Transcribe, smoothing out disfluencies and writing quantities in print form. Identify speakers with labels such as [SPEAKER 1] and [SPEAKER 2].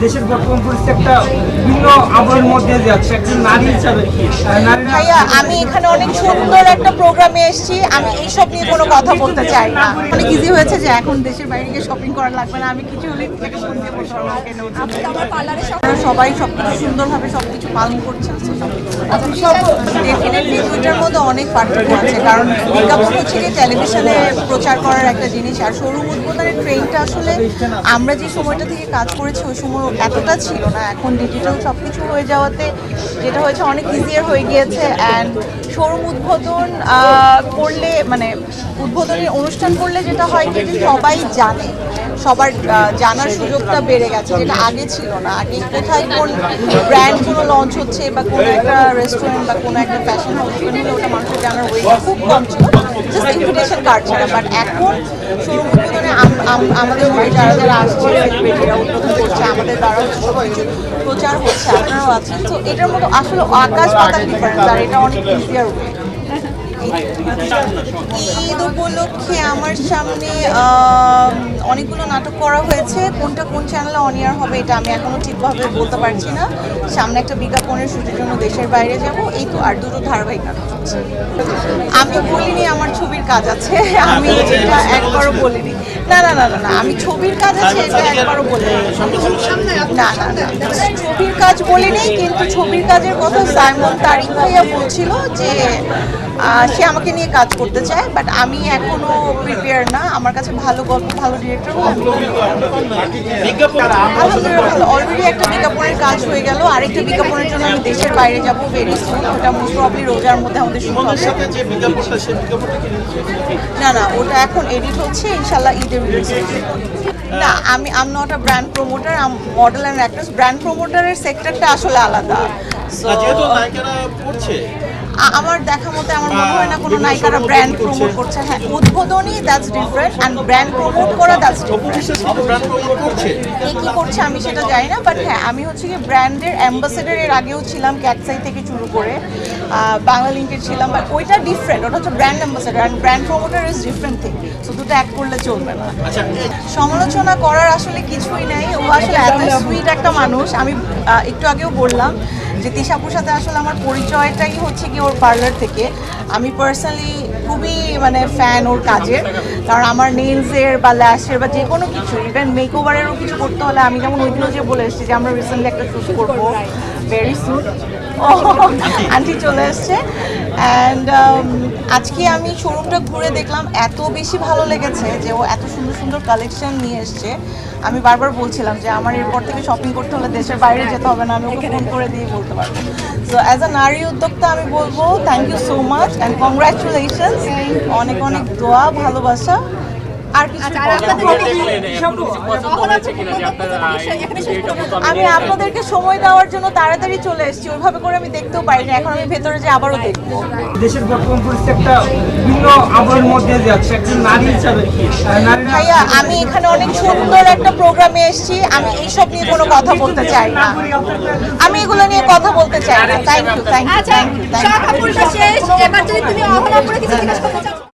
[SPEAKER 1] দেশের বর্তমান পরিস্থিতি একটা ভিন্ন আবহের মধ্যে যাচ্ছে একজন নারী হিসাবে।
[SPEAKER 2] ভাইয়া আমি এখানে অনেক সুন্দর একটা প্রোগ্রামে এসেছি, আমি এইসব নিয়ে কোনো কথা বলতে চাই না। অনেক ইজি হয়েছে যে এখন দেশের বাইরে গিয়ে শপিং করা লাগবে না, আমি কিছু হলে থেকে ফোন দিয়ে বলতে পারবো। সবাই সবকিছু সুন্দরভাবে সবকিছু পালন করছে। ডেফিনেটলি দুইটার মধ্যে অনেক পার্থক্য আছে, কারণ বিজ্ঞাপন হচ্ছে কি টেলিভিশনে প্রচার করার একটা জিনিস, আর শোরুম উদ্বোধনের ট্রেনটা আসলে আমরা যে সময়টা থেকে কাজ করেছি ওই সময় এতটা ছিল না। এখন ডিজিটাল সব কিছু হয়ে যাওয়াতে যেটা হয়েছে অনেক ইজিয়ার হয়ে গিয়েছে। অ্যান্ড শোরুম উদ্বোধন করলে মানে উদ্বোধনী অনুষ্ঠান করলে যেটা হয় কি যে সবাই জানে, সবার জানার সুযোগটা বেড়ে গেছে, যেটা আগে ছিল না। আগে কোথায় কোন ব্র্যান্ড কোনো লঞ্চ হচ্ছে বা কোনো একটা রেস্টুরেন্ট বা কোনো একটা ফ্যাশন হাউস হলে ওটা মানুষের জানার ওয়েটা খুব কম ছিল, জাস্ট ইনভিটেশন কার্ড ছাড়া। বাট এখন শোরুম উদ্বোধনে আমাদের মধ্যে যারা যারা আসছে সেলিব্রিটিরা উদ্বোধন করছে, আমাদের দ্বারা হচ্ছে সব কিছু প্রচার হচ্ছে, আপনারাও আছেন। তো এটার মতো আসলে আকাশ পাতাল ডিফারেন্স, আর এটা অনেক ইজিয়ার ওয়ে। ঈদ উপলক্ষে আমার সামনে অনেকগুলো নাটক করা হয়েছে, কোনটা কোন চ্যানেলে অন এয়ার হবে এটা আমি এখনো ঠিকভাবে বলতে পারছি না। সামনে একটা বিজ্ঞাপনের শুটের জন্য দেশের বাইরে যাব, এই তো। আর দুটো ধারাবাহিক নাটক হচ্ছে। আমি বলিনি আমার ছবির কাজ আছে, আমি এটা একবারও বলিনি। না না না না না, আমি ছবির কাজ আছে এটা একবারও বলিনি। না না না, ছবির কাজ বলিনি, কিন্তু ছবির কাজের কথা সাইমন তারিক ভাইয়া বলছিল যে সে আমাকে নিয়ে কাজ করতে চায়, বাট আমি এখনো প্রিপেয়ার না। আমার কাছে ভালো গল্প, ভালো ডিরেক্টর আলহামদুলিল্লাহ ভালো। অলরেডি একটা বিজ্ঞাপনের কাজ হয়ে গেল, আরেকটা বিজ্ঞাপনের জন্য আমি দেশের বাইরে যাব ভেরি সুন। ওটা মোস্ট প্রবলি রোজার মধ্যে আমাদের শুরু হবে। না না, ওটা এখন এডিট হচ্ছে, ইনশাল্লাহ ঈদের রিলিজ হবে। না, আমি I'm not a brand promoter, I'm model and actress. Brand প্রমোটারের সেক্টরটা আসলে আলাদা। আমার দেখা মতে আমার মনে হয় না কোনো নায়িকারা ব্র্যান্ড প্রমোট করছে। হ্যাঁ, উদ্বোধনী that's different, and brand promote করা দ্যাটস ডিফারেন্ট। কি করছে আমি সেটা জানি না, বাট হ্যাঁ আমি হচ্ছে কি ব্র্যান্ডের অ্যাম্বাসেডার এর আগেও ছিলাম, ক্যাটসাই থেকে শুরু করে বাংলা লিঙ্কের ছিলাম, বাট ওইটা ডিফারেন্ট, ওটা হচ্ছে brand ambassador, and brand promoter is different thing. So দুটো এক করলে চলবে না। সমালোচনা করার আসলে কিছুই নাই, ও আসলে এত সুইট একটা মানুষ। আমি একটু আগেও বললাম যে তিশাপুর সাথে আসলে আমার পরিচয়টাই হচ্ছে কি ওর পার্লার থেকে। আমি পার্সোনালি খুবই মানে ফ্যান ওর কাজের, কারণ আমার নেলসের বা ল্যাশের বা যে কোনো কিছু, ইভেন মেকওভারেরও কিছু করতে হলে আমি যেমন ওই দিনও যে বলে এসেছি যে আমরা রিসেন্টলি একটা শ্যুট করবো ভেরি সুন, আন্টি চলে এসছে। অ্যান্ড আজকে আমি শোরুমটা ঘুরে দেখলাম, এত বেশি ভালো লেগেছে যে ও এত সুন্দর সুন্দর কালেকশন নিয়ে এসছে। আমি বারবার বলছিলাম যে আমার এরপর থেকে শপিং করতে হলে দেশের বাইরে যেতে হবে না, আমি ওকে ফোন করে দিয়ে বলতে পারবো। সো অ্যাজ আ নারী উদ্যোক্তা আমি বলবো thank you so much and congratulations. অনেক অনেক দোয়া, ভালোবাসা। আর কিছু আমি আপনাদেরকে সময় দেওয়ার জন্য তাড়াতাড়ি চলে এসেছি, ওইভাবে করে আমি দেখতেও পারিনি। এখন আমি ভেতরে যে আবারও দেখবো।
[SPEAKER 1] দেশের বর্তমান পরিস্থিতি একটা ভিন্ন আবহের মধ্যে যাচ্ছে একজন নারী হিসাবে।
[SPEAKER 2] ভাইয়া আমি এখানে অনেক সুন্দর একটা প্রোগ্রামে এসেছি, আমি এইসব নিয়ে কোনো কথা বলতে চাই না, আমি এগুলো নিয়ে কথা বলতে চাই না। Thank you, thank you, thank you.